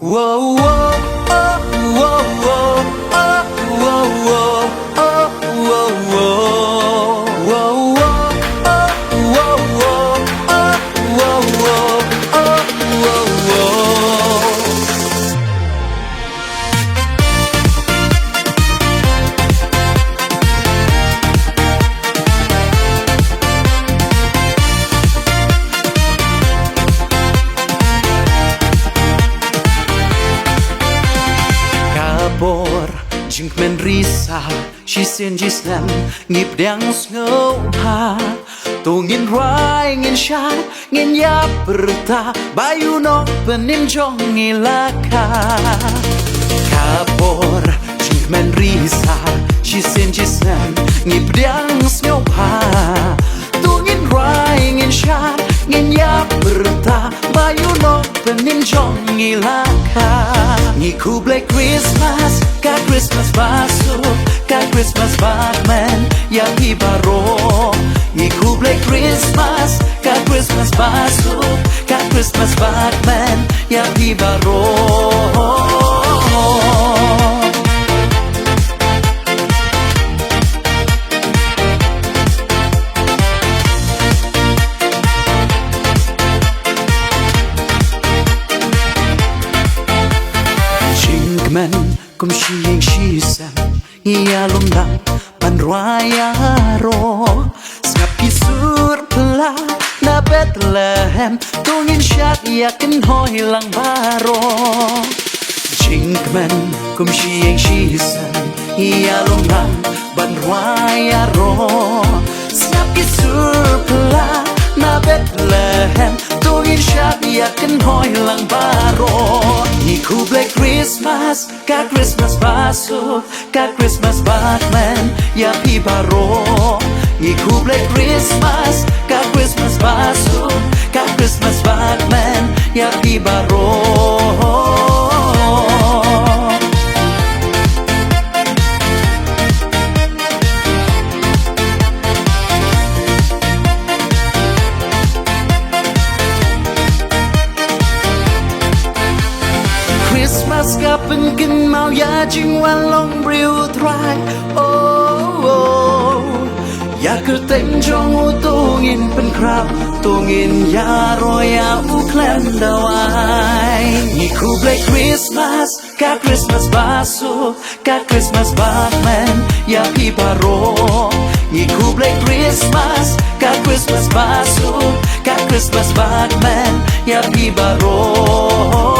Whoa, whoa, oh, whoa, whoa, oh, whoa, whoa, oh, whoa, whoa, whoa, whoa, oh, whoa, whoa, oh, whoa, whoa, oh, whoa, whoa. Kabor jing men risa she sen jisem ngip dang snow ha tu ngin rai ngin sha ngin ya perta bayu no penim jong ngilaka Kabor jing men risa she sen jisem ngip dang snow ha tu ngin rai ngin sha ngin ya perta bayu no penim jong ngilaka Ni ku Black Christmas, ka Christmas baso, ka Christmas Batman, ya pi baro. Ni ku Black Christmas, ka Christmas baso, ka Christmas Batman, ya pi baro. Men kum shi shi sam ya lum dang pan raya ro snap kisur pla na Bethlehem tungin shat yakin hoi lang baro Jinkman kum shi sam ya lum dang pan raya ro snap kisur pla na Bethlehem tungin shat yakin hoi lang baro Ni ku Black Christmas, ka Christmas baso, ka Christmas Batman, ya pi baro. Ni ku Black Christmas, ka Christmas baso, ka Christmas Batman, ya pi baro. Christmas kapan kin mau ya jing wan long briu trai oh oh ya cứ tên trong u tungin pen krau tungin ya roya u klan dawai ni ku Black Christmas ka Christmas baso ka Christmas Batman ya pi baro ni ku Black Christmas ka Christmas baso ka Christmas Batman ya pi baro